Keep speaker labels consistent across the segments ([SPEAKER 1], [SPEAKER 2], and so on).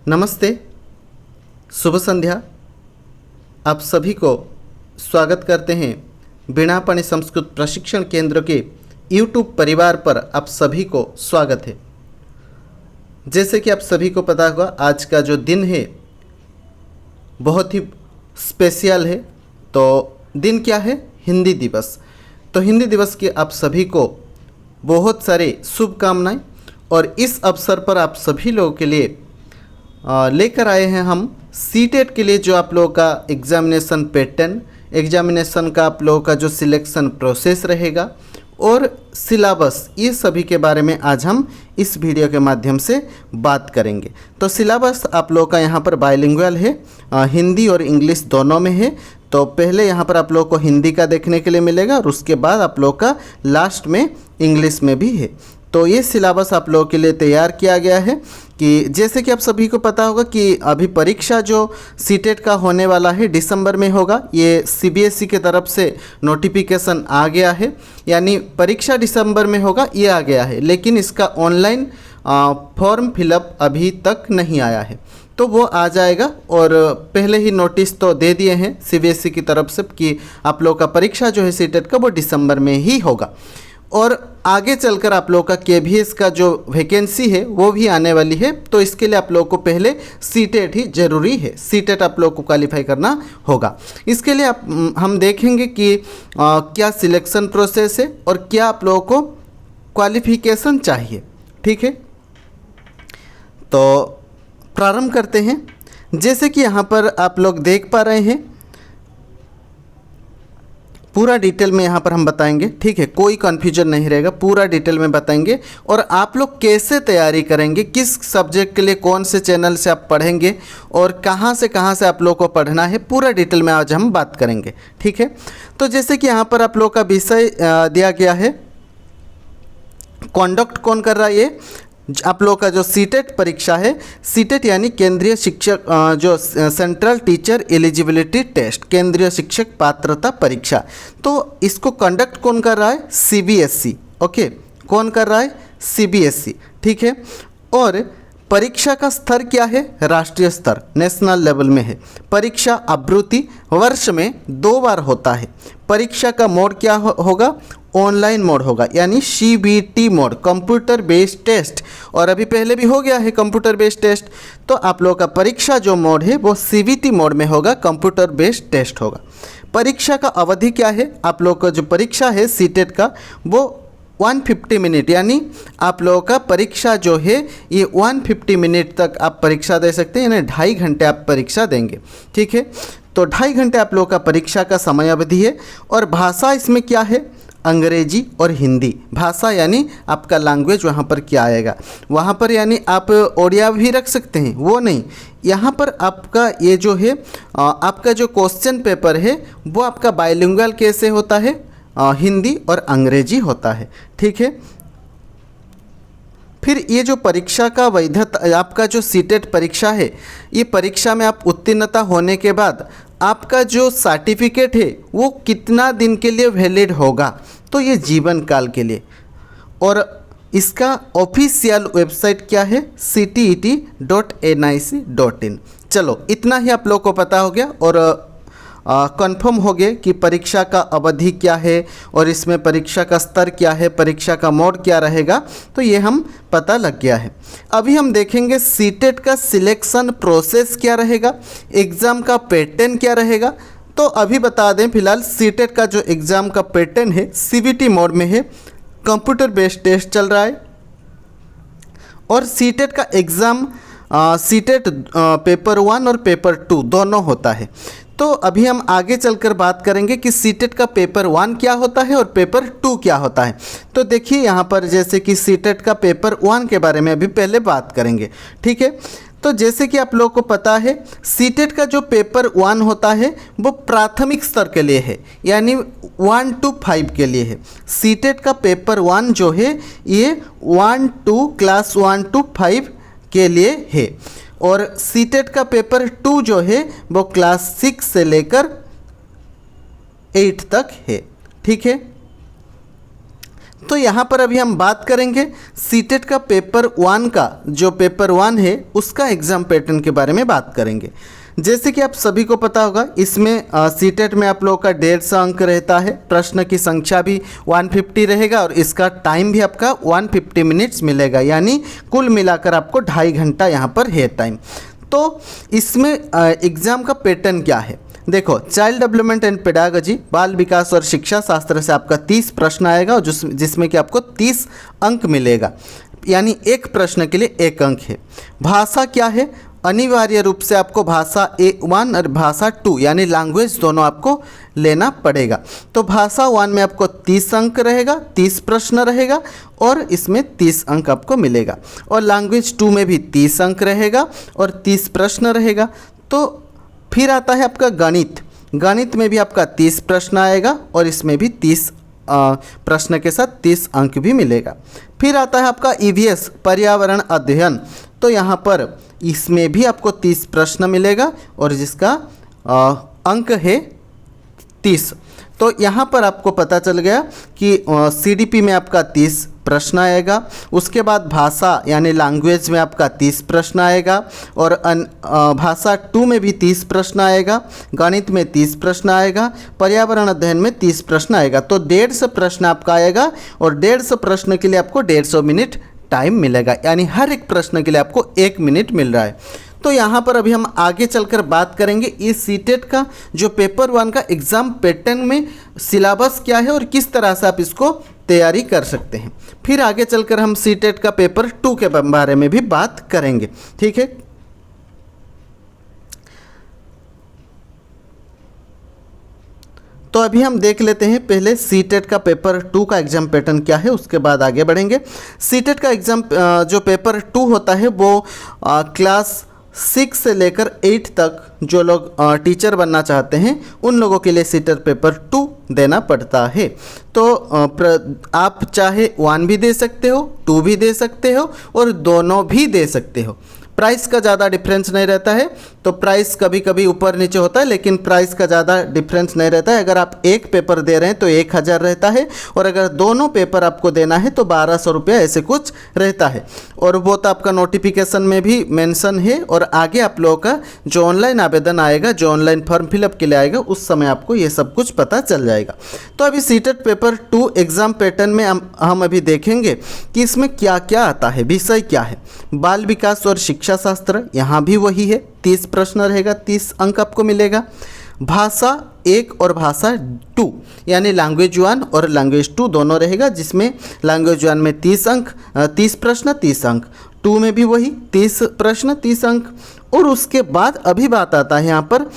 [SPEAKER 1] नमस्ते, शुभ संध्या। आप सभी को स्वागत करते हैं वीणापाणी संस्कृत प्रशिक्षण केंद्र के YouTube परिवार पर। आप सभी को स्वागत है। जैसे कि आप सभी को पता होगा, आज का जो दिन है बहुत ही स्पेशल है। तो दिन क्या है? हिंदी दिवस। तो हिंदी दिवस की आप सभी को बहुत सारे शुभकामनाएं। और इस अवसर पर आप सभी लोगों के लिए लेकर आए हैं हम सीटेट के लिए जो आप लोगों का एग्जामिनेशन पैटर्न, एग्जामिनेशन का आप लोगों का जो सिलेक्शन प्रोसेस रहेगा और सिलेबस, ये सभी के बारे में आज हम इस वीडियो के माध्यम से बात करेंगे। तो सिलेबस आप लोगों का यहाँ पर बाइलिंगुअल है, हिंदी और इंग्लिश दोनों में है। तो पहले यहाँ पर आप लोगों को हिंदी का देखने के लिए मिलेगा और उसके बाद आप लोगों का लास्ट में इंग्लिश में भी है। तो ये सिलेबस आप लोगों के लिए तैयार किया गया है कि जैसे कि आप सभी को पता होगा कि अभी परीक्षा जो सीटेट का होने वाला है दिसंबर में होगा। ये सीबीएसई की तरफ से नोटिफिकेशन आ गया है, यानी परीक्षा दिसंबर में होगा, ये आ गया है। लेकिन इसका ऑनलाइन फॉर्म फिलअप अभी तक नहीं आया है, तो वो आ जाएगा। और पहले ही नोटिस तो दे दिए हैं सीबीएसई की तरफ से कि आप लोगों का परीक्षा जो है सीटेट का वो दिसंबर में ही होगा। और आगे चलकर आप लोगों का केवीएस का जो वैकेंसी है वो भी आने वाली है। तो इसके लिए आप लोगों को पहले सीटेट ही ज़रूरी है, सीटेट आप लोगों को क्वालिफाई करना होगा। इसके लिए हम देखेंगे कि क्या सिलेक्शन प्रोसेस है और क्या आप लोगों को क्वालिफिकेशन चाहिए। ठीक है, तो प्रारंभ करते हैं। जैसे कि यहाँ पर आप लोग देख पा रहे हैं, पूरा डिटेल में यहाँ पर हम बताएंगे। ठीक है, कोई कन्फ्यूजन नहीं रहेगा, पूरा डिटेल में बताएंगे। और आप लोग कैसे तैयारी करेंगे, किस सब्जेक्ट के लिए कौन से चैनल से आप पढ़ेंगे और कहाँ से आप लोग को पढ़ना है, पूरा डिटेल में आज हम बात करेंगे। ठीक है, तो जैसे कि यहाँ पर आप लोग का विषय दिया गया है, कंडक्ट कौन कर रहा है, ये आप लोगों का जो सीटेट परीक्षा है, सीटेट यानी केंद्रीय शिक्षक जो सेंट्रल टीचर एलिजिबिलिटी टेस्ट, केंद्रीय शिक्षक पात्रता परीक्षा, तो इसको कंडक्ट कौन कर रहा है? सीबीएसई। ओके, कौन कर रहा है? सीबीएसई। ठीक है, और परीक्षा का स्तर क्या है? राष्ट्रीय स्तर, नेशनल लेवल में है। परीक्षा आवृत्ति वर्ष में 2 बार होता है। परीक्षा का मोड क्या होगा? ऑनलाइन मोड होगा, यानी CBT mode, computer based test. और अभी पहले भी हो गया है कंप्यूटर बेस्ड टेस्ट। तो आप लोगों का परीक्षा जो मोड है वो सीबीटी मोड में होगा, कंप्यूटर बेस्ड टेस्ट होगा। परीक्षा का अवधि क्या है? आप लोगों का जो परीक्षा है सीटेट का वो 150 मिनट, यानी आप लोगों का परीक्षा जो है ये 150 मिनट तक आप परीक्षा दे सकते हैं, यानी 2.5 घंटे आप परीक्षा देंगे। ठीक है, तो 2.5 घंटे आप लोगों का परीक्षा का समय अवधि है। और भाषा इसमें क्या है? अंग्रेजी और हिंदी भाषा, यानी आपका लैंग्वेज वहाँ पर क्या आएगा, वहाँ पर यानी आप ओडिया भी रख सकते हैं, वो नहीं। यहाँ पर आपका ये जो है आपका जो क्वेश्चन पेपर है वो आपका बाइलिंगुअल कैसे होता है? हिंदी और अंग्रेजी होता है। ठीक है, फिर ये जो परीक्षा का वैधता, आपका जो सीटेट परीक्षा है, ये परीक्षा में आप उत्तीर्णता होने के बाद आपका जो सर्टिफिकेट है वो कितना दिन के लिए वैलिड होगा? तो ये जीवन काल के लिए। और इसका ऑफिशियल वेबसाइट क्या है? ctet.nic.in। चलो, इतना ही आप लोग को पता हो गया और कंफर्म हो गए कि परीक्षा का अवधि क्या है और इसमें परीक्षा का स्तर क्या है, परीक्षा का मोड क्या रहेगा, तो ये हम पता लग गया है। अभी हम देखेंगे सीटेट का सिलेक्शन प्रोसेस क्या रहेगा, एग्ज़ाम का पैटर्न क्या रहेगा। तो अभी बता दें, फिलहाल सीटेट का जो एग्ज़ाम का पैटर्न है सीबीटी मोड में है, कंप्यूटर बेस्ड टेस्ट चल रहा है। और सीटेट का एग्ज़ाम सीटेट पेपर 1 और पेपर 2 दोनों होता है। तो अभी हम आगे चलकर बात करेंगे कि सीटेट का पेपर 1 क्या होता है और पेपर 2 क्या होता है। तो देखिए यहाँ पर जैसे कि सीटेट का पेपर 1 के बारे में अभी पहले बात करेंगे। ठीक है, तो जैसे कि आप लोगों को पता है सीटेट का जो पेपर 1 होता है वो प्राथमिक स्तर के लिए है, यानी 1 to 5 के लिए है। सीटेट का पेपर 1 जो है ये 1 to क्लास 1 to 5 के लिए है। और सीटेट का पेपर 2 जो है वो क्लास 6 से लेकर 8 तक है। ठीक है, तो यहाँ पर अभी हम बात करेंगे सीटेट का पेपर 1 का, जो पेपर 1 है उसका एग्ज़ाम पैटर्न के बारे में बात करेंगे। जैसे कि आप सभी को पता होगा, इसमें सीटेट में आप लोगों का 150 अंक रहता है, प्रश्न की संख्या भी 150 रहेगा और इसका टाइम भी आपका 150 मिनट्स मिलेगा, यानी कुल मिलाकर आपको 2.5 घंटा यहाँ पर है टाइम। तो इसमें एग्ज़ाम का पैटर्न क्या है, देखो, चाइल्ड डेवलपमेंट एंड पेडागोजी, बाल विकास और शिक्षा शास्त्र से आपका 30 प्रश्न आएगा और जिसमें कि आपको 30 अंक मिलेगा, यानी एक प्रश्न के लिए 1 अंक है। भाषा क्या है, अनिवार्य रूप से आपको भाषा A1 और भाषा 2 यानी लैंग्वेज दोनों आपको लेना पड़ेगा। तो भाषा 1 में आपको 30 अंक रहेगा, 30 प्रश्न रहेगा और इसमें 30 अंक आपको मिलेगा, और लैंग्वेज 2 में भी 30 अंक रहेगा और 30 प्रश्न रहेगा। तो फिर आता है आपका गणित, गणित में भी आपका 30 प्रश्न आएगा और इसमें भी 30 प्रश्न के साथ 30 अंक भी मिलेगा। फिर आता है आपका EVS पर्यावरण अध्ययन, तो यहाँ पर इसमें भी आपको 30 प्रश्न मिलेगा और जिसका अंक है 30। तो यहाँ पर आपको पता चल गया कि CDP में आपका 30 प्रश्न आएगा, उसके बाद भाषा यानी लैंग्वेज में आपका 30 प्रश्न आएगा और भाषा 2 में भी 30 प्रश्न आएगा, गणित में 30 प्रश्न आएगा, पर्यावरण अध्ययन में 30 प्रश्न आएगा। तो 150 प्रश्न आपका आएगा और 150 प्रश्न के लिए आपको 150 मिनट टाइम मिलेगा, यानी हर एक प्रश्न के लिए आपको 1 मिनट मिल रहा है। तो यहाँ पर अभी हम आगे चलकर बात करेंगे इस सीटेट का जो पेपर 1 का एग्ज़ाम पैटर्न में सिलेबस क्या है और किस तरह से आप इसको तैयारी कर सकते हैं। फिर आगे चलकर हम सीटेट का पेपर 2 के बारे में भी बात करेंगे, ठीक है। तो अभी हम देख लेते हैं पहले सीटेट का पेपर 2 का एग्ज़ाम पैटर्न क्या है, उसके बाद आगे बढ़ेंगे। सीटेट का एग्ज़ाम जो पेपर 2 होता है वो क्लास 6 से लेकर 8 तक जो लोग टीचर बनना चाहते हैं उन लोगों के लिए सीटेट पेपर 2 देना पड़ता है। तो आप चाहे 1 भी दे सकते हो, 2 भी दे सकते हो और दोनों भी दे सकते हो। प्राइस का ज़्यादा डिफरेंस नहीं रहता है, तो प्राइस कभी कभी ऊपर नीचे होता है लेकिन प्राइस का ज़्यादा डिफरेंस नहीं रहता है। अगर आप एक पेपर दे रहे हैं तो 1000 रहता है और अगर दोनों पेपर आपको देना है तो 1200 रुपया ऐसे कुछ रहता है। और वो तो आपका नोटिफिकेशन में भी मेंशन है और आगे आप लोगों का जो ऑनलाइन आवेदन आएगा, जो ऑनलाइन फॉर्म फिलअप के लिए आएगा, उस समय आपको ये सब कुछ पता चल जाएगा। तो अभी सीटेट पेपर 2 एग्ज़ाम पैटर्न में हम अभी देखेंगे कि इसमें क्या क्या आता है, विषय क्या है। बाल विकास और शिक्षा शास्त्र, यहाँ भी वही है, 30 प्रश्न रहेगा, 30 अंक आपको मिलेगा। भाषा 1 और भाषा 2 यानी लैंग्वेज 1 और लैंग्वेज 2 दोनों रहेगा, जिसमें लैंग्वेज 1 में 30 अंक 30 प्रश्न 30 अंक, 2 में भी वही 30 प्रश्न 30 अंक। और उसके बाद अभी बात आता है यहाँ पर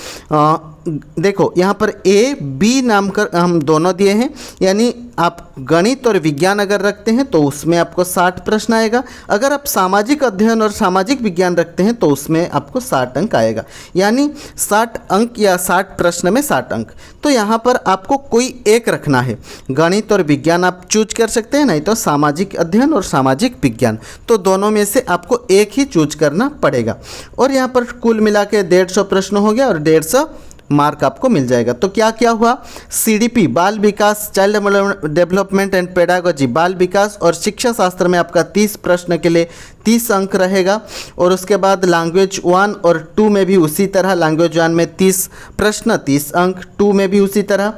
[SPEAKER 1] देखो, यहाँ पर A-B नाम कर हम दोनों दिए हैं, यानी आप गणित और विज्ञान अगर रखते हैं तो उसमें आपको 60 प्रश्न आएगा। अगर आप सामाजिक अध्ययन और सामाजिक विज्ञान रखते हैं तो उसमें आपको 60 अंक आएगा, यानी 60 अंक या 60 प्रश्न में 60 अंक। तो यहाँ पर आपको कोई एक रखना है, गणित और विज्ञान आप चूज कर सकते हैं, नहीं तो सामाजिक अध्ययन और सामाजिक विज्ञान, तो दोनों में से आपको एक ही चूज करना पड़ेगा। और यहाँ पर कुल मिला के 150 प्रश्न हो गया और 150 मार्क आपको मिल जाएगा। तो क्या क्या हुआ, CDP बाल विकास, चाइल्ड डेवलपमेंट एंड पेडागोजी, बाल विकास और शिक्षा शास्त्र में आपका 30 प्रश्न के लिए 30 अंक रहेगा। और उसके बाद लैंग्वेज 1 और 2 में भी उसी तरह, लैंग्वेज 1 में 30 प्रश्न 30 अंक, 2 में भी उसी तरह।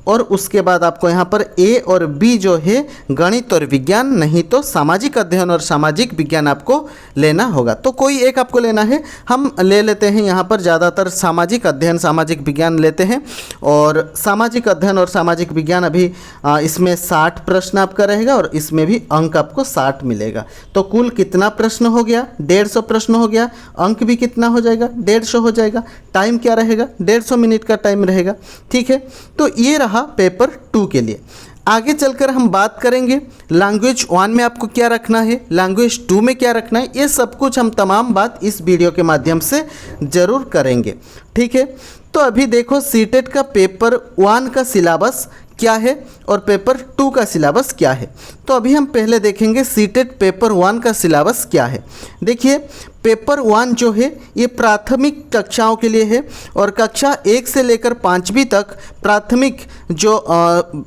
[SPEAKER 1] और उसके बाद आपको यहाँ पर A और B जो है गणित और विज्ञान, नहीं तो सामाजिक अध्ययन और सामाजिक विज्ञान आपको लेना होगा। तो कोई एक आपको लेना है, हम ले लेते हैं यहाँ पर ज़्यादातर सामाजिक अध्ययन सामाजिक विज्ञान लेते हैं। और सामाजिक अध्ययन और सामाजिक विज्ञान अभी इसमें 60 प्रश्न आपका रहेगा और इसमें भी अंक आपको 60 मिलेगा। तो कुल कितना प्रश्न हो गया, 150 प्रश्न हो गया, अंक भी कितना हो जाएगा, 150 हो जाएगा। टाइम क्या रहेगा, 150 मिनट का टाइम रहेगा, ठीक है। तो ये रहा पेपर 2 के लिए। आगे चलकर हम बात करेंगे लैंग्वेज 1 में आपको क्या रखना है, लैंग्वेज 2 में क्या रखना है, ये सब कुछ हम तमाम बात इस वीडियो के माध्यम से ज़रूर करेंगे, ठीक है। तो अभी देखो सीटेट का पेपर 1 का सिलेबस क्या है और पेपर 2 का सिलेबस क्या है। तो अभी हम पहले देखेंगे सीटेट पेपर 1 का सिलेबस क्या है। देखिए, पेपर 1 जो है ये प्राथमिक कक्षाओं के लिए है और कक्षा 1 से लेकर 5वीं तक प्राथमिक जो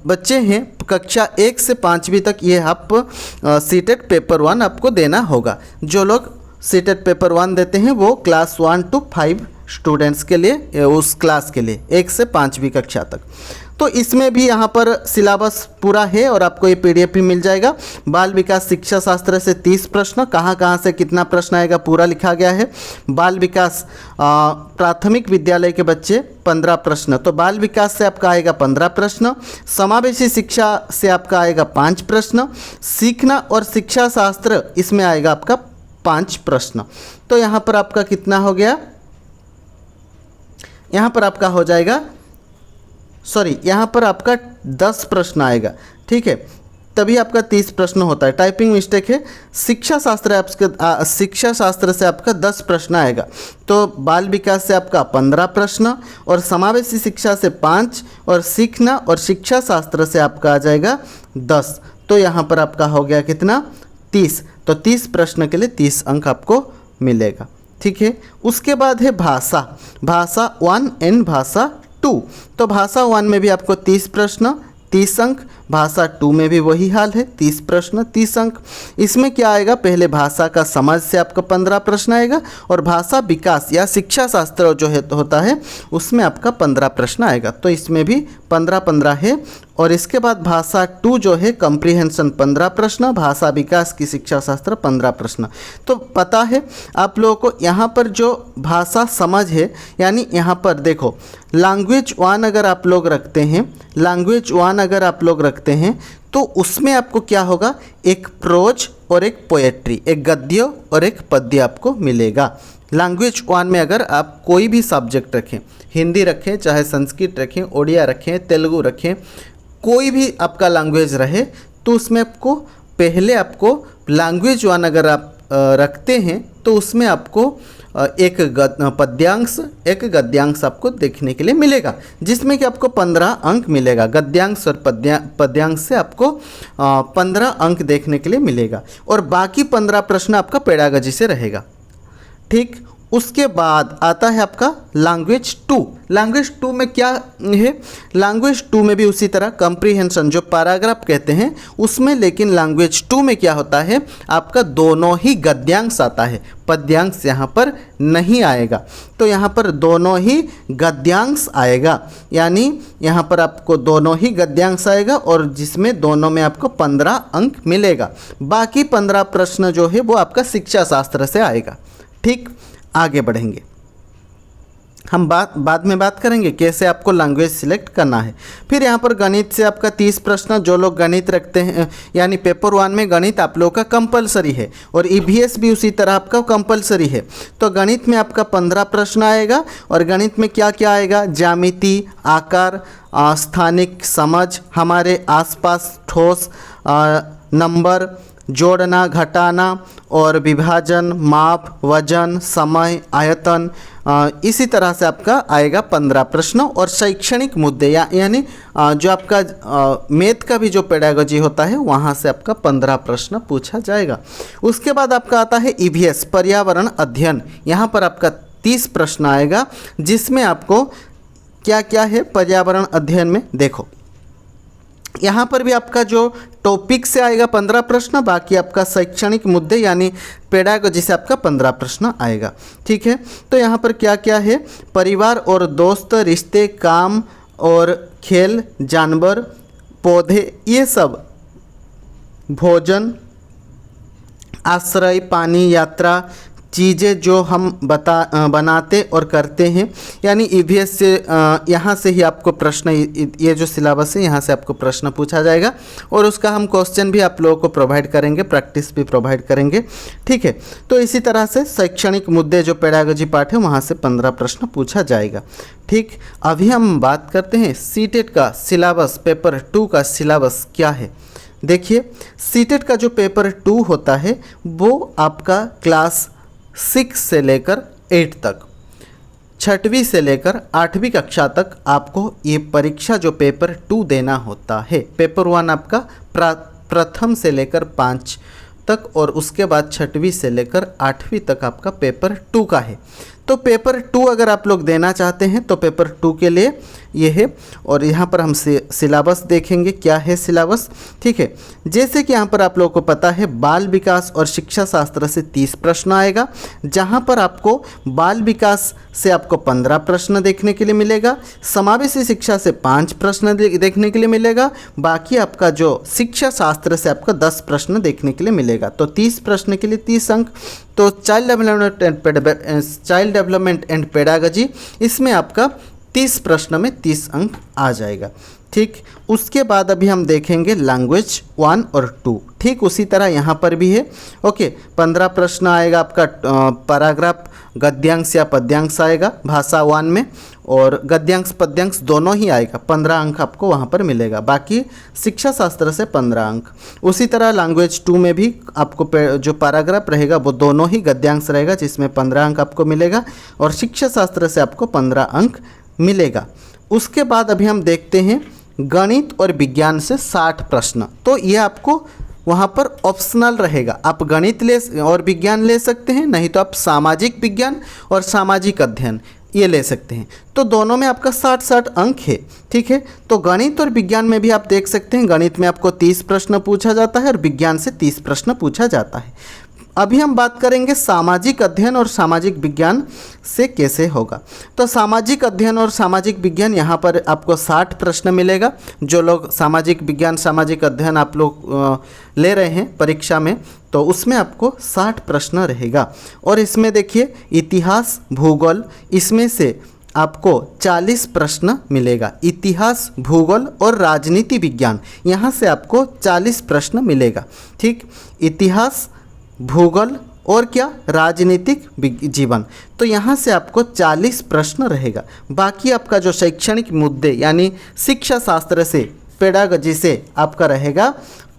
[SPEAKER 1] बच्चे हैं कक्षा 1 से 5वीं तक ये आप सीटेट पेपर 1 आपको देना होगा। जो लोग सीटेट पेपर 1 देते हैं वो क्लास 1 to 5 स्टूडेंट्स के लिए, उस क्लास के लिए 1 से 5वीं कक्षा तक। तो इसमें भी यहाँ पर सिलेबस पूरा है और आपको ये PDF भी मिल जाएगा। बाल विकास शिक्षा शास्त्र से 30 प्रश्न, कहाँ से कितना प्रश्न आएगा पूरा लिखा गया है। बाल विकास प्राथमिक विद्यालय के बच्चे 15 प्रश्न, तो बाल विकास से आपका आएगा 15 प्रश्न। समावेशी शिक्षा से आपका आएगा 5 प्रश्न। सीखना और शिक्षा शास्त्र इसमें आएगा आपका 5 प्रश्न। तो यहाँ पर आपका कितना हो गया, यहाँ पर आपका हो जाएगा, यहाँ पर आपका 10 प्रश्न आएगा, ठीक है, तभी आपका 30 प्रश्न होता है। टाइपिंग मिस्टेक है। शिक्षा शास्त्र से आपका 10 प्रश्न आएगा। तो बाल विकास से आपका 15 प्रश्न और समावेशी शिक्षा से 5 और सीखना और शिक्षा शास्त्र से आपका आ जाएगा 10। तो यहाँ पर आपका हो गया कितना, 30। तो 30 प्रश्न के लिए 30 अंक आपको मिलेगा, ठीक है। उसके बाद है भाषा 1 एंड भाषा 2। तो भाषा 1 में भी आपको 30 प्रश्न 30 अंक, भाषा 2 में भी वही हाल है, 30 प्रश्न 30 अंक। इसमें क्या आएगा, पहले भाषा का समझ से आपका 15 प्रश्न आएगा और भाषा विकास या शिक्षा शास्त्र जो है तो होता है उसमें आपका 15 प्रश्न आएगा। तो इसमें भी 15 है। और इसके बाद भाषा 2 जो है कम्प्रीहेंशन 15 प्रश्न, भाषा विकास की शिक्षा शास्त्र 15 प्रश्न। तो पता है आप लोगों को यहाँ पर जो भाषा समझ है, यानी यहाँ पर देखो लैंग्वेज 1 अगर आप लोग रखते हैं, तो उसमें आपको क्या होगा, एक प्रोज और एक पोएट्री, एक गद्य और एक पद्य आपको मिलेगा। लैंग्वेज 1 में अगर आप कोई भी सब्जेक्ट रखें, हिंदी रखें, चाहे संस्कृत रखें, ओडिया रखें, तेलुगु रखें, कोई भी आपका लैंग्वेज रहे, तो उसमें आपको पहले आपको लैंग्वेज 1 अगर आप रखते हैं तो उसमें आपको एक पद्यांश एक गद्यांश आपको देखने के लिए मिलेगा, जिसमें कि आपको 15 अंक मिलेगा। गद्यांश और पद्यांश से आपको 15 अंक देखने के लिए मिलेगा और बाकी 15 प्रश्न आपका पेडागोजी से रहेगा, ठीक। उसके बाद आता है आपका लैंग्वेज 2। लैंग्वेज 2 में क्या है, लैंग्वेज 2 में भी उसी तरह कम्प्रीहेंशन जो पैराग्राफ कहते हैं उसमें, लेकिन लैंग्वेज 2 में क्या होता है, आपका दोनों ही गद्यांश आता है, पद्यांश यहाँ पर नहीं आएगा। तो यहाँ पर दोनों ही गद्यांश आएगा, यानी यहाँ पर आपको दोनों ही गद्यांश आएगा और जिसमें दोनों में आपको 15 अंक मिलेगा। बाकी 15 प्रश्न जो है वो आपका शिक्षा शास्त्र से आएगा, ठीक। आगे बढ़ेंगे, हम बाद में बात करेंगे कैसे आपको लैंग्वेज सिलेक्ट करना है। फिर यहाँ पर गणित से आपका 30 प्रश्न, जो लोग गणित रखते हैं, यानी पेपर 1 में गणित आप लोगों का कंपलसरी है और EVS भी उसी तरह आपका कंपलसरी है। तो गणित में आपका 15 प्रश्न आएगा और गणित में क्या क्या आएगा, ज्यामिति, आकार, स्थानिक समझ, हमारे आसपास, ठोस, नंबर, जोड़ना, घटाना और विभाजन, माप, वजन, समय, आयतन, इसी तरह से आपका आएगा 15 प्रश्न। और शैक्षणिक मुद्दे यानी जो आपका मैथ का भी जो पेडागोजी होता है वहाँ से आपका 15 प्रश्न पूछा जाएगा। उसके बाद आपका आता है EVS पर्यावरण अध्ययन। यहाँ पर आपका 30 प्रश्न आएगा, जिसमें आपको क्या क्या है पर्यावरण अध्ययन में, देखो यहाँ पर भी आपका जो टॉपिक से आएगा 15 प्रश्न, बाकी आपका शैक्षणिक मुद्दे यानी पेडागोजी से आपका 15 प्रश्न आएगा, ठीक है। तो यहाँ पर क्या क्या है, परिवार और दोस्त, रिश्ते, काम और खेल, जानवर, पौधे, ये सब, भोजन, आश्रय, पानी, यात्रा, चीज़ें जो हम बनाते और करते हैं, यानी EVS से यहाँ से ही आपको प्रश्न, ये जो सिलेबस है यहाँ से आपको प्रश्न पूछा जाएगा और उसका हम क्वेश्चन भी आप लोगों को प्रोवाइड करेंगे, प्रैक्टिस भी प्रोवाइड करेंगे, ठीक है। तो इसी तरह से शैक्षणिक मुद्दे जो पेडागोजी पार्ट है वहाँ से 15 प्रश्न पूछा जाएगा, ठीक। अभी हम बात करते हैं सीटेट का सिलेबस, पेपर 2 का सिलेबस क्या है। देखिए सीटेट का जो पेपर 2 होता है वो आपका क्लास 6 से लेकर 8 तक, 6वीं से लेकर 8वीं कक्षा तक आपको ये परीक्षा जो पेपर 2 देना होता है। पेपर 1 आपका प्रथम से लेकर तक और उसके बाद 6वीं से लेकर 8वीं तक आपका पेपर 2 का है। तो पेपर 2 अगर आप लोग देना चाहते हैं तो पेपर 2 के लिए ये है। और यहाँ पर हम सिलेबस देखेंगे क्या है सिलेबस, ठीक है। जैसे कि यहाँ पर आप लोगों को पता है बाल विकास और शिक्षा शास्त्र से 30 प्रश्न आएगा, जहाँ पर आपको बाल विकास से आपको 15 प्रश्न देखने के लिए मिलेगा, समावेशी शिक्षा से 5 प्रश्न देखने के लिए मिलेगा, बाकी आपका जो शिक्षा शास्त्र से आपको 10 प्रश्न देखने के लिए मिलेगा। तो 30 प्रश्न के लिए 30 अंक। तो चाइल्ड डेवलपमेंट एंड पेडागोजी, इसमें आपका 30 प्रश्न में 30 अंक आ जाएगा, ठीक। उसके बाद अभी हम देखेंगे लैंग्वेज 1 और 2, ठीक उसी तरह यहाँ पर भी है। ओके, 15 प्रश्न आएगा आपका पैराग्राफ गद्यांश या पद्यांश आएगा भाषा 1 में, और गद्यांश पद्यांश दोनों ही आएगा, 15 अंक आपको वहाँ पर मिलेगा। बाकी शिक्षा शास्त्र से 15 अंक। उसी तरह लैंग्वेज 2 में भी आपको जो पैराग्राफ रहेगा वो दोनों ही गद्यांश रहेगा, जिसमें 15 अंक आपको मिलेगा, और शिक्षा शास्त्र से आपको 15 अंक मिलेगा। उसके बाद अभी हम देखते हैं गणित और विज्ञान से 60 प्रश्न। तो ये आपको वहाँ पर ऑप्शनल रहेगा, आप गणित ले और विज्ञान ले सकते हैं, नहीं तो आप सामाजिक विज्ञान और सामाजिक अध्ययन ये ले सकते हैं। तो दोनों में आपका 60-60 अंक है, ठीक है। तो गणित और विज्ञान में भी आप देख सकते हैं, गणित में आपको 30 प्रश्न पूछा जाता है और विज्ञान से 30 प्रश्न पूछा जाता है। अभी हम बात करेंगे सामाजिक अध्ययन और सामाजिक विज्ञान से कैसे होगा। तो सामाजिक अध्ययन और सामाजिक विज्ञान यहाँ पर आपको 60 प्रश्न मिलेगा। जो लोग सामाजिक विज्ञान सामाजिक अध्ययन आप लोग ले रहे हैं परीक्षा में, तो उसमें आपको 60 प्रश्न रहेगा। और इसमें देखिए इतिहास भूगोल, इसमें से आपको 40 प्रश्न मिलेगा। इतिहास भूगोल और राजनीति विज्ञान, यहाँ से आपको 40 प्रश्न मिलेगा, ठीक। इतिहास भूगोल और क्या राजनीतिक जीवन, तो यहाँ से आपको 40 प्रश्न रहेगा। बाकी आपका जो शैक्षणिक मुद्दे यानी शिक्षा शास्त्र से पेडागोजी से आपका रहेगा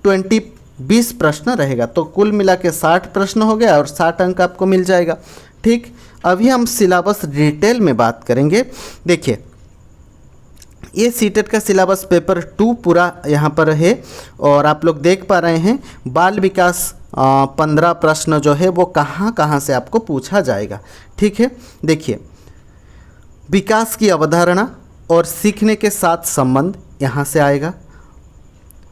[SPEAKER 1] 20 प्रश्न रहेगा। तो कुल मिला के 60 प्रश्न हो गया और 60 अंक आपको मिल जाएगा, ठीक। अभी हम सिलेबस डिटेल में बात करेंगे। देखिए ये सीटेट का सिलेबस पेपर 2 पूरा यहाँ पर है, और आप लोग देख पा रहे हैं बाल विकास 15 प्रश्न जो है वो कहाँ कहाँ से आपको पूछा जाएगा, ठीक है। देखिए विकास की अवधारणा और सीखने के साथ संबंध यहाँ से आएगा।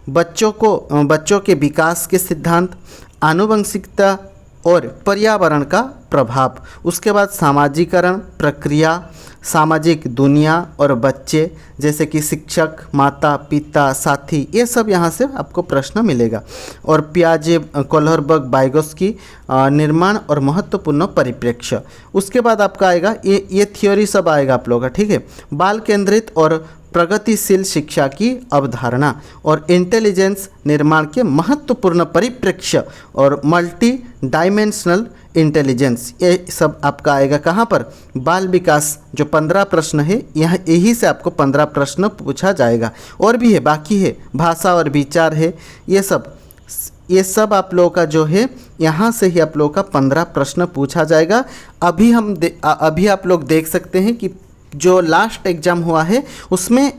[SPEAKER 1] बच्चों के विकास के सिद्धांत, आनुवंशिकता और पर्यावरण का प्रभाव। उसके बाद सामाजिकरण प्रक्रिया, सामाजिक दुनिया और बच्चे, जैसे कि शिक्षक, माता पिता, साथी, ये सब यहाँ से आपको प्रश्न मिलेगा। और पियाजे कोहलरबर्ग वाइगोत्स्की निर्माण और महत्वपूर्ण परिप्रेक्ष्य। उसके बाद आपका आएगा ये थ्योरी सब आएगा आप लोगों का, ठीक है। बाल केंद्रित और प्रगतिशील शिक्षा की अवधारणा और इंटेलिजेंस निर्माण के महत्वपूर्ण परिप्रेक्ष्य और मल्टी डायमेंशनल इंटेलिजेंस, ये सब आपका आएगा कहाँ पर, बाल विकास। जो 15 प्रश्न है यहाँ यही से आपको 15 प्रश्न पूछा जाएगा। और भी है, बाकी है भाषा और विचार है, ये सब आप लोगों का जो है यहाँ से ही आप लोगों का 15 प्रश्न पूछा जाएगा। अभी आप लोग देख सकते हैं कि जो लास्ट एग्ज़ाम हुआ है उसमें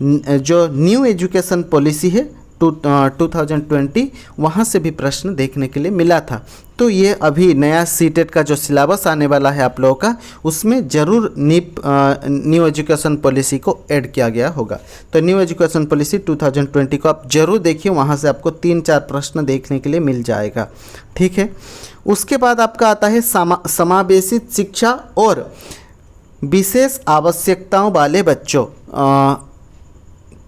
[SPEAKER 1] जो न्यू एजुकेशन पॉलिसी है 2020, वहाँ से भी प्रश्न देखने के लिए मिला था। तो ये अभी नया सीटेट का जो सिलेबस आने वाला है आप लोगों का, उसमें ज़रूर न्यू एजुकेशन पॉलिसी को ऐड किया गया होगा। तो न्यू एजुकेशन पॉलिसी 2020 को आप ज़रूर देखिए, वहाँ से आपको 3-4 प्रश्न देखने के लिए मिल जाएगा, ठीक है। उसके बाद आपका आता है समावेशी शिक्षा और विशेष आवश्यकताओं वाले बच्चों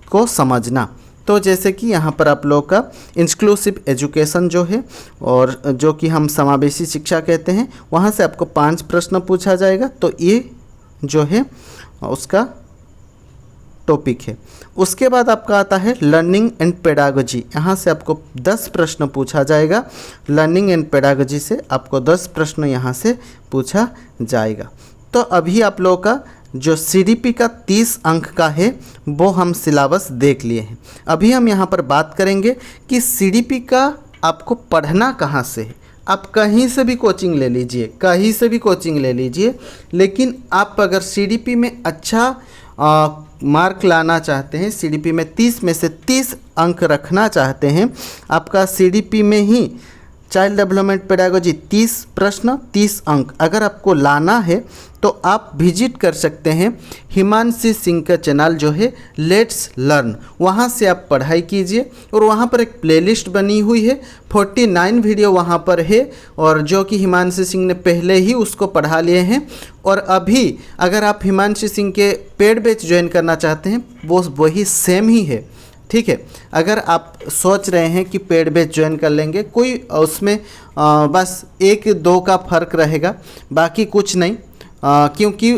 [SPEAKER 1] को समझना। तो जैसे कि यहाँ पर आप लोगों का इंक्लूसिव एजुकेशन जो है, और जो कि हम समावेशी शिक्षा कहते हैं, वहाँ से आपको 5 प्रश्न पूछा जाएगा। तो ये जो है उसका टॉपिक है। उसके बाद आपका आता है लर्निंग एंड पेडागोजी, यहाँ से आपको 10 प्रश्न पूछा जाएगा। लर्निंग एंड पेडागोजी से आपको 10 प्रश्न यहाँ से पूछा जाएगा। तो अभी आप लोगों का जो सीडीपी का 30 अंक का है वो हम सिलेबस देख लिए हैं। अभी हम यहाँ पर बात करेंगे कि सीडीपी का आपको पढ़ना कहाँ से है। आप कहीं से भी कोचिंग ले लीजिए, कहीं से भी कोचिंग ले लीजिए, लेकिन आप अगर सीडीपी में अच्छा मार्क लाना चाहते हैं, सीडीपी में 30 में से 30 अंक रखना चाहते हैं, आपका सीडीपी में ही चाइल्ड डेवलपमेंट पेडागोजी 30 प्रश्न 30 अंक अगर आपको लाना है तो आप विजिट कर सकते हैं हिमांशी सिंह का चैनल जो है लेट्स लर्न, वहाँ से आप पढ़ाई कीजिए। और वहाँ पर एक प्लेलिस्ट बनी हुई है, 49 वीडियो वहाँ पर है, और जो कि हिमांशी सिंह ने पहले ही उसको पढ़ा लिए हैं। और अभी अगर आप हिमांशी सिंह के पेड बैच ज्वाइन करना चाहते हैं वो वही सेम ही है, ठीक है। अगर आप सोच रहे हैं कि पेड बैच ज्वाइन कर लेंगे, कोई उसमें बस 1-2 का फ़र्क रहेगा, बाकी कुछ नहीं, क्योंकि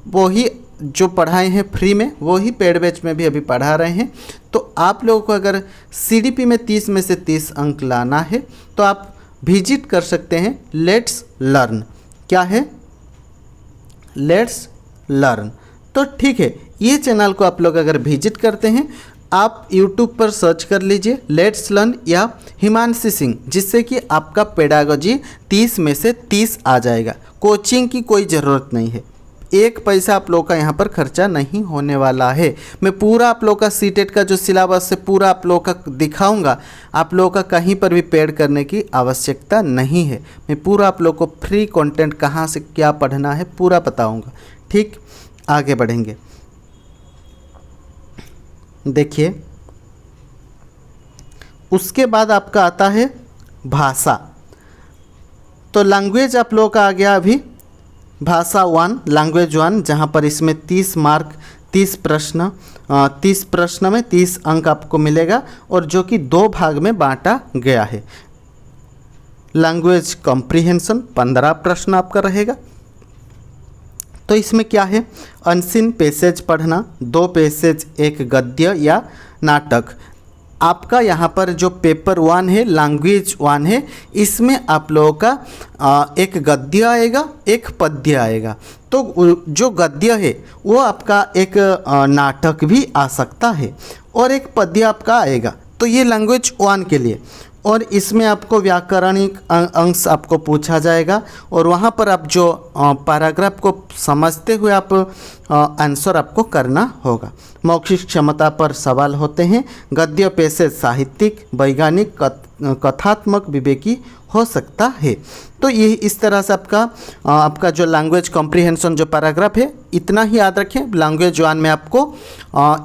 [SPEAKER 1] वो ही जो पढ़ाए हैं फ्री में वो ही पेड बैच में भी अभी पढ़ा रहे हैं। तो आप लोगों को अगर सीडीपी में 30 में से 30 अंक लाना है तो आप विजिट कर सकते हैं लेट्स लर्न। क्या है? Let's learn. तो ठीक है, ये चैनल को आप लोग अगर विजिट करते हैं, आप YouTube पर सर्च कर लीजिए लेट्स लर्न या हिमांशी सिंह, जिससे कि आपका पेडागोजी 30 में से 30 आ जाएगा। कोचिंग की कोई ज़रूरत नहीं है, 1 पैसा आप लोगों का यहाँ पर खर्चा नहीं होने वाला है। मैं पूरा आप लोगों का सीटेट का जो सिलेबस है पूरा आप लोगों का दिखाऊंगा, आप लोगों का कहीं पर भी पेड करने की आवश्यकता नहीं है। मैं पूरा आप लोगों को फ्री कंटेंट कहाँ से क्या पढ़ना है पूरा बताऊंगा। ठीक, आगे बढ़ेंगे। देखिए, उसके बाद आपका आता है भाषा। तो लैंग्वेज आप लोगों का आ गया अभी भाषा 1, लैंग्वेज 1, जहाँ पर इसमें 30 मार्क 30 प्रश्न 30 प्रश्न में 30 अंक आपको मिलेगा, और जो कि 2 भाग में बांटा गया है। लैंग्वेज कॉम्प्रिहेंशन 15 प्रश्न आपका रहेगा। तो इसमें क्या है? अनसीन पैसेज पढ़ना, 2 पैसेज, 1 गद्य या नाटक। आपका यहाँ पर जो पेपर 1 है, लैंग्वेज 1 है, इसमें आप लोगों का 1 गद्य आएगा, 1 पद्य आएगा। तो जो गद्य है वो आपका एक नाटक भी आ सकता है, और 1 पद्य आपका आएगा। तो ये लैंग्वेज 1 के लिए। और इसमें आपको व्याकरणिक अंश आपको पूछा जाएगा, और वहाँ पर आप जो पैराग्राफ को समझते हुए आप आंसर आपको करना होगा। मौखिक क्षमता पर सवाल होते हैं। गद्य पैसेज साहित्यिक, वैज्ञानिक, कथात्मक, विवेकी हो सकता है। तो ये इस तरह से आपका जो लैंग्वेज कॉम्प्रिहेंशन जो पैराग्राफ है, इतना ही याद रखें। लैंग्वेज 1 में आपको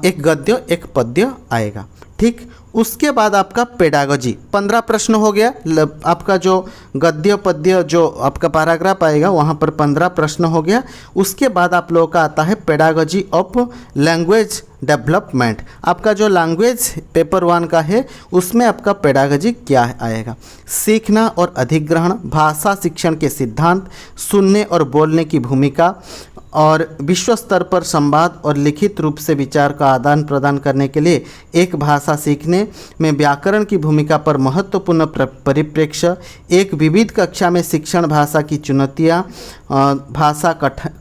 [SPEAKER 1] 1 गद्य 1 पद्य आएगा। ठीक, उसके बाद आपका पेडागोजी 15 प्रश्न हो गया। आपका जो गद्य पद्य जो आपका पैराग्राफ आएगा वहाँ पर 15 प्रश्न हो गया। उसके बाद आप लोगों का आता है पेडागोजी ऑफ लैंग्वेज डेवलपमेंट। आपका जो लैंग्वेज पेपर 1 का है उसमें आपका पेडागोजी क्या आएगा? सीखना और अधिग्रहण, भाषा शिक्षण के सिद्धांत, सुनने और बोलने की भूमिका, और विश्व स्तर पर संवाद और लिखित रूप से विचार का आदान प्रदान करने के लिए एक भाषा सीखने में व्याकरण की भूमिका पर महत्वपूर्ण परिप्रेक्ष्य, एक विविध कक्षा में शिक्षण भाषा की चुनौतियाँ, भाषा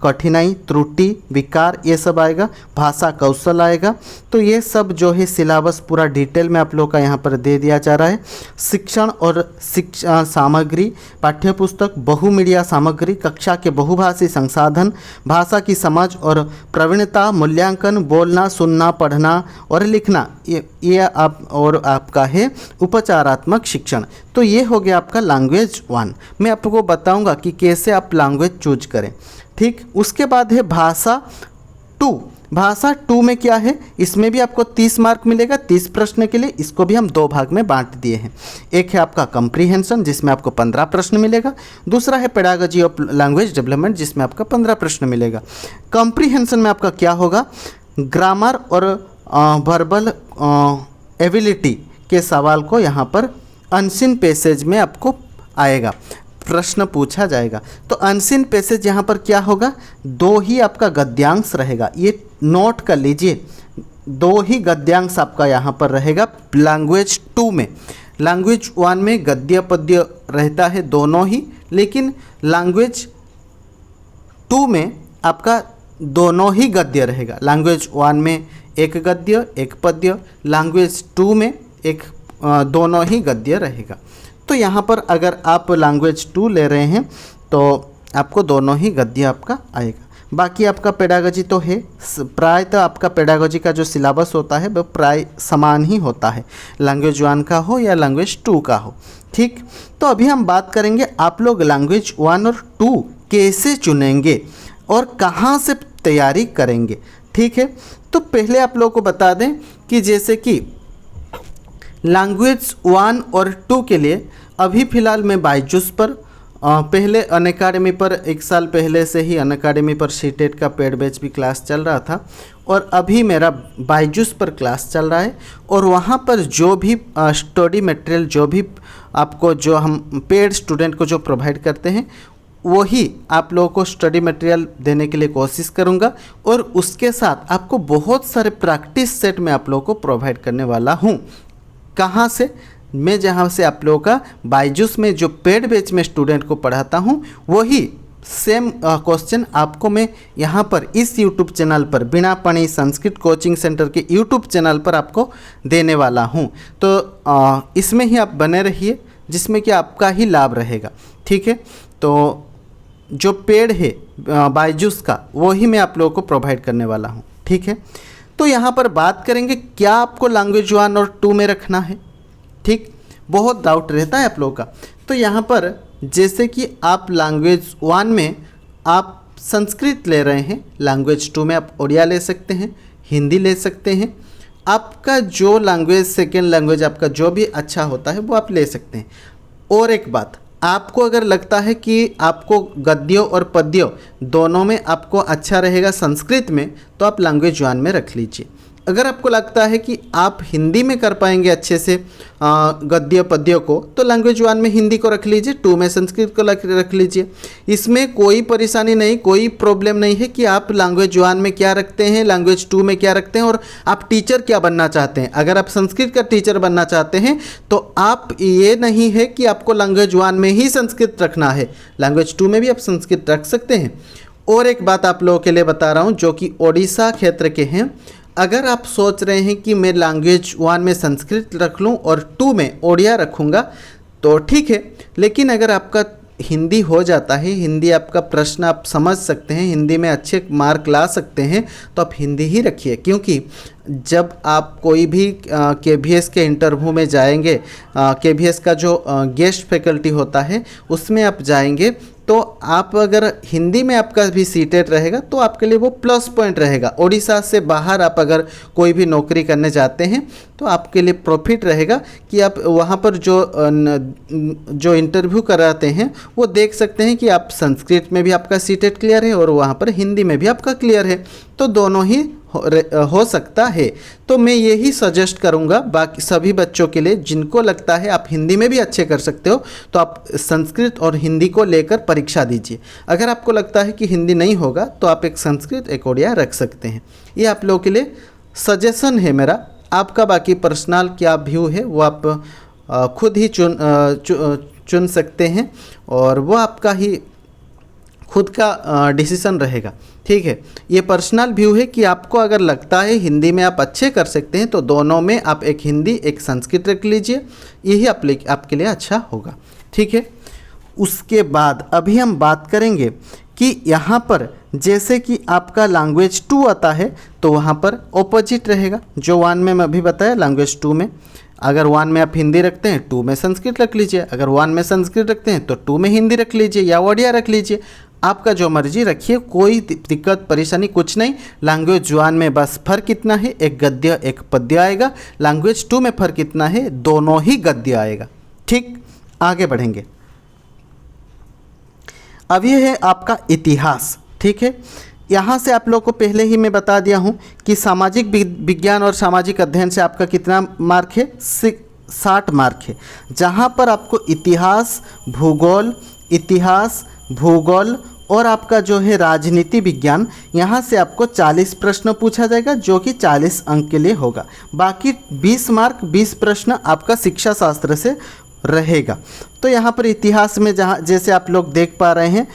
[SPEAKER 1] कठिनाई, त्रुटि, विकार, ये सब आएगा। भाषा कौशल आएगा। तो ये सब जो है सिलेबस पूरा डिटेल में आप लोग का यहाँ पर दे दिया जा रहा है। शिक्षण और शिक्षा सामग्री, पाठ्यपुस्तक, बहुमीडिया सामग्री, कक्षा के बहुभाषी संसाधन, भाषा की समझ और प्रवीणता, मूल्यांकन, बोलना, सुनना, पढ़ना और लिखना, ये आपका है उपचारात्मक शिक्षण। तो ये हो गया आपका लैंग्वेज 1। मैं आपको बताऊंगा कि कैसे आप लैंग्वेज चूज करें। ठीक, उसके बाद है भाषा 2। भाषा 2 में क्या है? इसमें भी आपको 30 मार्क मिलेगा 30 प्रश्न के लिए। इसको भी हम 2 भाग में बांट दिए हैं। एक है आपका कॉम्प्रिहेंशन जिसमें आपको 15 प्रश्न मिलेगा। दूसरा है पेडागोजी ऑफ लैंग्वेज डेवलपमेंट जिसमें आपका 15 प्रश्न मिलेगा। कॉम्प्रिहेंशन में आपका क्या होगा? ग्रामर और वर्बल एबिलिटी के सवाल को यहाँ पर अनसीन पैसेज में आपको आएगा, प्रश्न पूछा जाएगा। तो अनसीन पैसेज यहाँ पर क्या होगा? 2 ही आपका गद्यांश रहेगा। ये नोट कर लीजिए, 2 ही गद्यांश आपका यहाँ पर रहेगा लैंग्वेज 2 में। लैंग्वेज 1 में गद्य पद्य रहता है दोनों ही, लेकिन लैंग्वेज 2 में आपका दोनों ही गद्य रहेगा। लैंग्वेज 1 में 1 गद्य 1 पद्य, लैंग्वेज 2 में दोनों ही गद्य रहेगा। तो यहाँ पर अगर आप लैंग्वेज 2 ले रहे हैं तो आपको दोनों ही गद्य आपका आएगा। बाकी आपका पेडागोजी तो है, प्रायतः आपका पेडागोजी का जो सिलेबस होता है वो प्राय समान ही होता है, लैंग्वेज 1 का हो या लैंग्वेज 2 का हो। ठीक, तो अभी हम बात करेंगे आप लोग लैंग्वेज 1 और 2 कैसे चुनेंगे और कहाँ से तैयारी करेंगे। ठीक है, तो पहले आप लोगों को बता दें कि जैसे कि लैंग्वेज 1 और 2 के लिए अभी फ़िलहाल मैं बायजूस पर पहले अनअकैडमी पर 1 साल पहले से ही अनअकैडमी पर सीटेट का पेड बैच भी क्लास चल रहा था और अभी मेरा बायजूस पर क्लास चल रहा है और वहाँ पर जो भी स्टडी मटेरियल जो भी आपको जो हम पेड स्टूडेंट को जो प्रोवाइड करते हैं वही आप लोगों को स्टडी मटेरियल देने के लिए कोशिश करूँगा और उसके साथ आपको बहुत सारे प्रैक्टिस सेट में आप लोगों को प्रोवाइड करने वाला हूँ। कहाँ से? मैं जहाँ से आप लोगों का बायजूस में जो पेड बैच में स्टूडेंट को पढ़ाता हूँ वही सेम क्वेश्चन आपको मैं यहाँ पर इस यूट्यूब चैनल पर बिना पढ़ी संस्कृत कोचिंग सेंटर के यूट्यूब चैनल पर आपको देने वाला हूँ। तो इसमें ही आप बने रहिए जिसमें कि आपका ही लाभ रहेगा। ठीक है, तो जो पेड है बायजूस का वही मैं आप लोगों को प्रोवाइड करने वाला हूँ। ठीक है, तो यहाँ पर बात करेंगे क्या आपको लैंग्वेज 1 और 2 में रखना है। ठीक, बहुत डाउट रहता है आप लोगों का। तो यहाँ पर जैसे कि आप लैंग्वेज 1 में आप संस्कृत ले रहे हैं, लैंग्वेज 2 में आप उड़िया ले सकते हैं, हिंदी ले सकते हैं, आपका जो लैंग्वेज सेकेंड लैंग्वेज आपका जो भी अच्छा होता है वो आप ले सकते हैं। और एक बात, आपको अगर लगता है कि आपको गद्यों और पद्यों दोनों में आपको अच्छा रहेगा संस्कृत में तो आप लैंग्वेज 1 में रख लीजिए। अगर आपको लगता है कि आप हिंदी में कर पाएंगे अच्छे से गद्य पद्यों को तो लैंग्वेज 1 में हिंदी को रख लीजिए, 2 में संस्कृत को रख लीजिए। इसमें कोई परेशानी नहीं, कोई प्रॉब्लम नहीं है कि आप लैंग्वेज 1 में क्या रखते हैं, लैंग्वेज 2 में क्या रखते हैं और आप टीचर क्या बनना चाहते हैं। अगर आप संस्कृत का टीचर बनना चाहते हैं तो आप ये नहीं है कि आपको लैंग्वेज 1 में ही संस्कृत रखना है, लैंग्वेज 2 में भी आप संस्कृत रख सकते हैं। और एक बात आप लोगों के लिए बता रहा हूँ जो कि ओडिशा क्षेत्र के हैं, अगर आप सोच रहे हैं कि मैं लैंग्वेज 1 में संस्कृत रख लूं और 2 में ओडिया रखूंगा तो ठीक है, लेकिन अगर आपका हिंदी हो जाता है, हिंदी आपका प्रश्न आप समझ सकते हैं, हिंदी में अच्छे मार्क ला सकते हैं तो आप हिंदी ही रखिए। क्योंकि जब आप कोई भी KVS के इंटरव्यू में जाएंगे, KVS का जो गेस्ट फैकल्टी होता है उसमें आप जाएंगे तो आप अगर हिंदी में आपका भी सीटेट रहेगा तो आपके लिए वो प्लस पॉइंट रहेगा। उड़ीसा से बाहर आप अगर कोई भी नौकरी करने जाते हैं तो आपके लिए प्रॉफिट रहेगा कि आप वहाँ पर जो इंटरव्यू कराते हैं वो देख सकते हैं कि आप संस्कृत में भी आपका सीटेट क्लियर है और वहाँ पर हिंदी में भी आपका क्लियर है, तो दोनों ही हो सकता है। तो मैं यही सजेस्ट करूंगा बाकी सभी बच्चों के लिए जिनको लगता है आप हिंदी में भी अच्छे कर सकते हो तो आप संस्कृत और हिंदी को लेकर परीक्षा दीजिए। अगर आपको लगता है कि हिंदी नहीं होगा तो आप एक संस्कृत एक ओडिया रख सकते हैं। ये आप लोगों के लिए सजेशन है मेरा। आपका बाकी पर्सनल क्या व्यू है वो आप खुद ही चुन सकते हैं और वो आपका ही खुद का डिसीजन रहेगा। ठीक है, ये पर्सनल व्यू है कि आपको अगर लगता है हिंदी में आप अच्छे कर सकते हैं तो दोनों में आप एक हिंदी एक संस्कृत रख लीजिए, यही आपके लिए अच्छा होगा। ठीक है, उसके बाद अभी हम बात करेंगे कि यहाँ पर जैसे कि आपका लैंग्वेज 2 आता है तो वहाँ पर ऑपोजिट रहेगा। जो 1 में मैं अभी बताया लैंग्वेज 2 में अगर 1 में आप हिंदी रखते हैं 2 में संस्कृत रख लीजिए, अगर 1 में संस्कृत रखते हैं तो 2 में हिंदी रख लीजिए या ओडिया रख लीजिए, आपका जो मर्जी रखिए, कोई दिक्कत परेशानी कुछ नहीं। लैंग्वेज 1 में बस फ़र्क इतना है, एक गद्य एक पद्य आएगा। लैंग्वेज 2 में फ़र्क इतना है, दोनों ही गद्य आएगा। ठीक, आगे बढ़ेंगे। अब ये है आपका इतिहास। ठीक है, यहाँ से आप लोग को पहले ही मैं बता दिया हूँ कि सामाजिक विज्ञान और सामाजिक अध्ययन से आपका कितना मार्क है, 60 मार्क है। जहाँ पर आपको इतिहास भूगोल और आपका जो है राजनीति विज्ञान, यहाँ से आपको 40 प्रश्न पूछा जाएगा जो कि 40 अंक के लिए होगा। बाकी 20 मार्क 20 प्रश्न आपका शिक्षा शास्त्र से रहेगा। तो यहाँ पर इतिहास में जहाँ जैसे आप लोग देख पा रहे हैं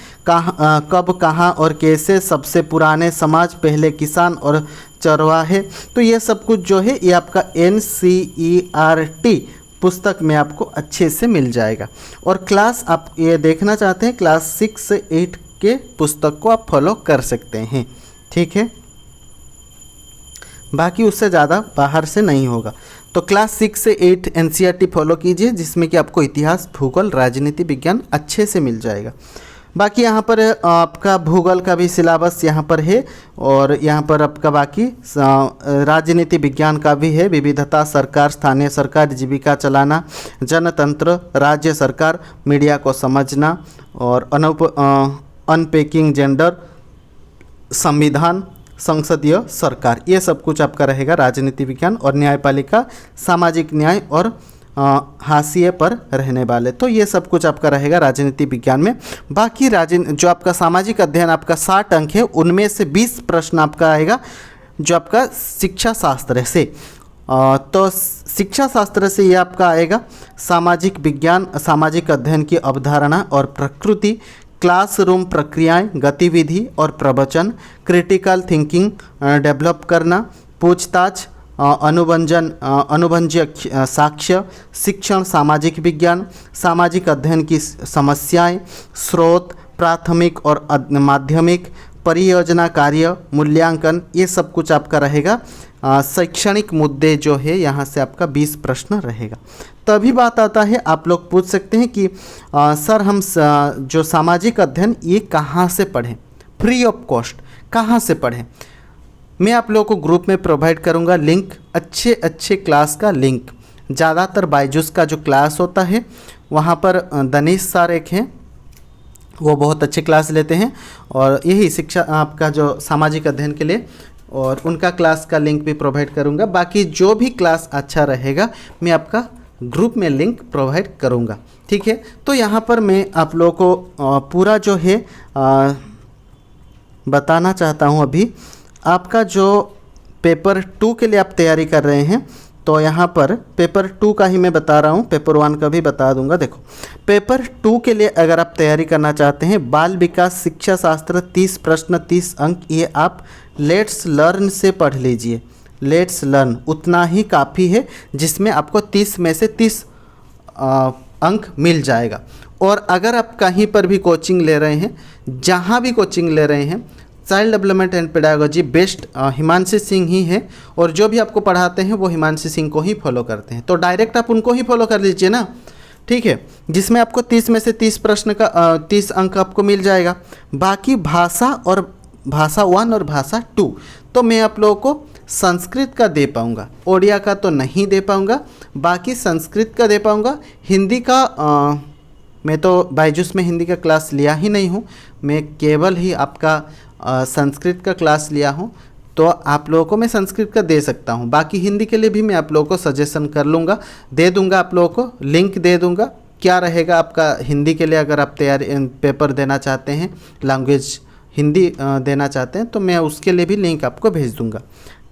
[SPEAKER 1] कब कहाँ और कैसे सबसे पुराने समाज, पहले किसान और चरवाहे, तो ये सब कुछ जो है ये आपका NCERT पुस्तक में आपको अच्छे से मिल जाएगा। और क्लास आप ये देखना चाहते हैं क्लास 6 से 8 के पुस्तक को आप फॉलो कर सकते हैं। ठीक है, बाकी उससे ज़्यादा बाहर से नहीं होगा। तो क्लास 6 से 8 एनसीईआरटी फॉलो कीजिए, जिसमें कि आपको इतिहास, भूगोल, राजनीति विज्ञान अच्छे से मिल जाएगा। बाकी यहाँ पर आपका भूगोल का भी सिलेबस यहाँ पर है, और यहाँ पर आपका बाकी राजनीति विज्ञान का भी है। विविधता, सरकार, स्थानीय सरकार, जीविका चलाना, जनतंत्र, राज्य सरकार, मीडिया को समझना, और अनपैकिंग जेंडर, संविधान, संसदीय सरकार, ये सब कुछ आपका रहेगा राजनीति विज्ञान। और न्यायपालिका, सामाजिक न्याय और हाशिए पर रहने वाले, तो ये सब कुछ आपका रहेगा राजनीति विज्ञान में। बाकी जो आपका सामाजिक अध्ययन आपका 60 अंक है, उनमें से 20 प्रश्न आपका आएगा जो आपका शिक्षा शास्त्र से। तो शिक्षा शास्त्र से ये आपका आएगा सामाजिक विज्ञान, सामाजिक अध्ययन की अवधारणा और प्रकृति, क्लासरूम प्रक्रियाएं, गतिविधि और प्रवचन, क्रिटिकल थिंकिंग डेवलप करना, पूछताछ, अनुभवजन्य साक्ष्य, शिक्षण, सामाजिक विज्ञान, सामाजिक अध्ययन की समस्याएं, स्रोत, प्राथमिक और माध्यमिक, परियोजना कार्य, मूल्यांकन, ये सब कुछ आपका रहेगा। शैक्षणिक मुद्दे जो है यहाँ से आपका 20 प्रश्न रहेगा। तभी बात आता है, आप लोग पूछ सकते हैं कि सर हम जो सामाजिक अध्ययन ये कहाँ से पढ़ें, फ्री ऑफ कॉस्ट कहाँ से पढ़ें। मैं आप लोगों को ग्रुप में प्रोवाइड करूंगा लिंक, अच्छे क्लास का लिंक। ज़्यादातर बायजूस का जो क्लास होता है वहाँ पर दनीश सर एक हैं, वो बहुत अच्छे क्लास लेते हैं, और यही शिक्षा आपका जो सामाजिक अध्ययन के लिए, और उनका क्लास का लिंक भी प्रोवाइड करूंगा। बाकी जो भी क्लास अच्छा रहेगा मैं आपका ग्रुप में लिंक प्रोवाइड करूंगा। ठीक है, तो यहाँ पर मैं आप लोगों को पूरा जो है बताना चाहता हूँ। अभी आपका जो पेपर 2 के लिए आप तैयारी कर रहे हैं, तो यहाँ पर पेपर 2 का ही मैं बता रहा हूँ, पेपर 1 का भी बता दूंगा। देखो, पेपर 2 के लिए अगर आप तैयारी करना चाहते हैं, बाल विकास शिक्षा शास्त्र 30 प्रश्न 30 अंक, ये आप लेट्स लर्न से पढ़ लीजिए। लेट्स लर्न उतना ही काफ़ी है, जिसमें आपको 30 में से 30 अंक मिल जाएगा। और अगर आप कहीं पर भी कोचिंग ले रहे हैं, जहाँ भी कोचिंग ले रहे हैं, child development and pedagogy best Himanshi Singh ही है, और जो भी आपको पढ़ाते हैं वो हिमांशी सिंह को ही फॉलो करते हैं, तो डायरेक्ट आप उनको ही फॉलो कर लीजिए ना। ठीक है, जिसमें आपको 30 में से 30 प्रश्न का 30 अंक आपको मिल जाएगा। बाकी भाषा 1 और भाषा 2 तो मैं आप लोगों को संस्कृत का दे पाऊँगा, ओडिया का तो नहीं दे पाऊँगा, बाकी संस्कृत का दे पाऊँगा। हिंदी का मैं तो बायजूस में हिंदी का क्लास लिया ही नहीं हूँ, मैं केवल ही आपका संस्कृत का क्लास लिया हूँ, तो आप लोगों को मैं संस्कृत का दे सकता हूँ। बाकी हिंदी के लिए भी मैं आप लोगों को सजेशन कर लूँगा, दे दूँगा, आप लोगों को लिंक दे दूँगा। क्या रहेगा आपका हिंदी के लिए, अगर आप तैयारी पेपर देना चाहते हैं, लैंग्वेज हिंदी देना चाहते हैं, तो मैं उसके लिए भी लिंक आपको भेज दूँगा।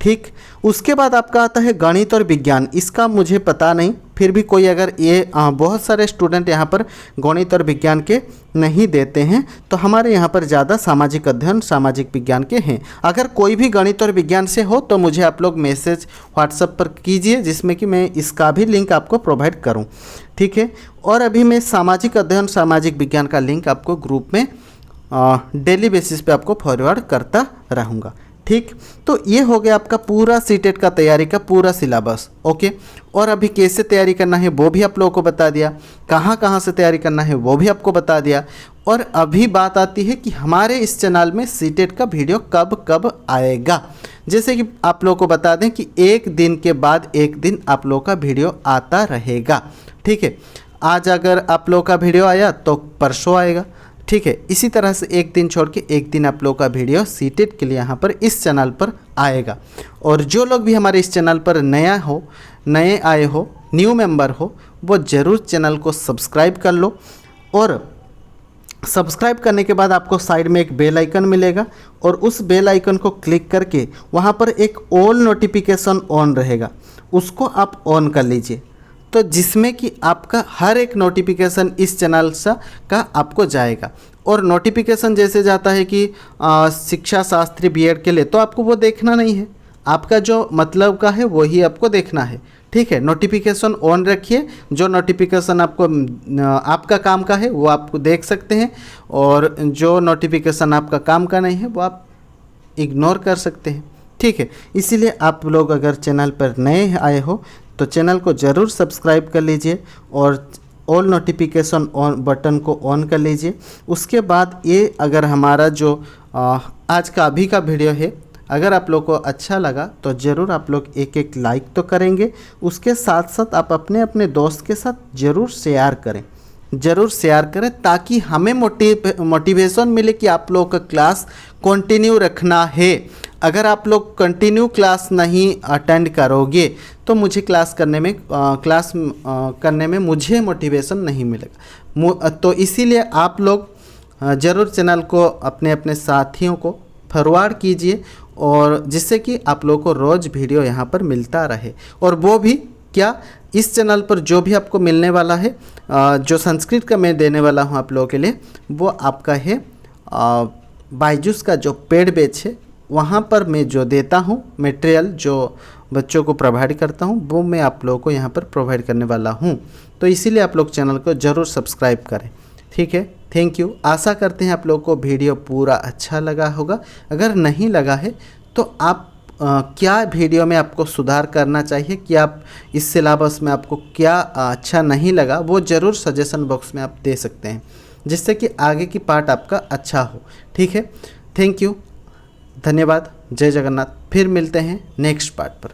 [SPEAKER 1] ठीक, उसके बाद आपका आता है गणित और विज्ञान। इसका मुझे पता नहीं, फिर भी कोई अगर ये बहुत सारे स्टूडेंट यहाँ पर गणित और विज्ञान के नहीं देते हैं, तो हमारे यहाँ पर ज़्यादा सामाजिक अध्ययन, सामाजिक विज्ञान के हैं। अगर कोई भी गणित और विज्ञान से हो तो मुझे आप लोग मैसेज व्हाट्सएप पर कीजिए, जिसमें कि मैं इसका भी लिंक आपको प्रोवाइड करूँ। ठीक है, और अभी मैं सामाजिक अध्ययन, सामाजिक विज्ञान का लिंक आपको ग्रुप में डेली बेसिस पे आपको फॉरवर्ड करता रहूँगा। ठीक, तो ये हो गया आपका पूरा सीटेट का तैयारी का पूरा सिलेबस। ओके, और अभी कैसे तैयारी करना है वो भी आप लोगों को बता दिया, कहाँ से तैयारी करना है वो भी आपको बता दिया। और अभी बात आती है कि हमारे इस चैनल में सीटेट का वीडियो कब आएगा। जैसे कि आप लोगों को बता दें कि एक दिन के बाद एक दिन आप लोगों का वीडियो आता रहेगा। ठीक है, आज अगर आप लोगों का वीडियो आया तो परसों आएगा। ठीक है, इसी तरह से एक दिन छोड़ के एक दिन आप लोगों का वीडियो सीटेट के लिए यहाँ पर इस चैनल पर आएगा। और जो लोग भी हमारे इस चैनल पर नए आए हो, न्यू मेंबर हो, वो ज़रूर चैनल को सब्सक्राइब कर लो। और सब्सक्राइब करने के बाद आपको साइड में एक बेल आइकन मिलेगा, और उस बेल आइकन को क्लिक करके वहाँ पर एक ऑल नोटिफिकेशन ऑन रहेगा, उसको आप ऑन कर लीजिए, तो जिसमें कि आपका हर एक नोटिफिकेशन इस चैनल का आपको जाएगा। और नोटिफिकेशन जैसे जाता है कि शिक्षा शास्त्री बीएड के लिए, तो आपको वो देखना नहीं है, आपका जो मतलब का है वही आपको देखना है। ठीक है, नोटिफिकेशन ऑन रखिए। जो नोटिफिकेशन आपको आपका काम का है वो आप देख सकते हैं, और जो नोटिफिकेशन आपका काम का नहीं है वो आप इग्नोर कर सकते हैं। ठीक है, इसीलिए आप लोग अगर चैनल पर नए आए हो तो चैनल को ज़रूर सब्सक्राइब कर लीजिए और ऑल नोटिफिकेशन ऑन बटन को ऑन कर लीजिए। उसके बाद ये अगर हमारा जो आज का अभी का वीडियो है, अगर आप लोग को अच्छा लगा तो ज़रूर आप लोग एक एक लाइक तो करेंगे। उसके साथ साथ आप अपने अपने दोस्त के साथ ज़रूर शेयर करें, ताकि हमें मोटिवेशन मिले कि आप लोग का क्लास कंटिन्यू रखना है। अगर आप लोग कंटिन्यू क्लास नहीं अटेंड करोगे तो मुझे क्लास करने में मुझे मोटिवेशन नहीं मिलेगा। तो इसीलिए आप लोग ज़रूर चैनल को अपने अपने साथियों को फॉरवर्ड कीजिए, और जिससे कि आप लोगों को रोज़ वीडियो यहाँ पर मिलता रहे। और वो भी क्या, इस चैनल पर जो भी आपको मिलने वाला है, जो संस्कृत का मैं देने वाला हूँ आप लोगों के लिए, वो आपका है बायजूस का जो पेड बैच है, वहाँ पर मैं जो देता हूँ मटेरियल, जो बच्चों को प्रोवाइड करता हूँ, वो मैं आप लोगों को यहाँ पर प्रोवाइड करने वाला हूँ। तो इसीलिए आप लोग चैनल को ज़रूर सब्सक्राइब करें। ठीक है, थैंक यू। आशा करते हैं आप लोगों को वीडियो पूरा अच्छा लगा होगा। अगर नहीं लगा है तो आप क्या वीडियो में आपको सुधार करना चाहिए, कि आप इस सिलेबस में आपको क्या अच्छा नहीं लगा, वो ज़रूर सजेशन बॉक्स में आप दे सकते हैं, जिससे कि आगे की पार्ट आपका अच्छा हो। ठीक है, थैंक यू, धन्यवाद, जय जगन्नाथ। फिर मिलते हैं नेक्स्ट पार्ट पर।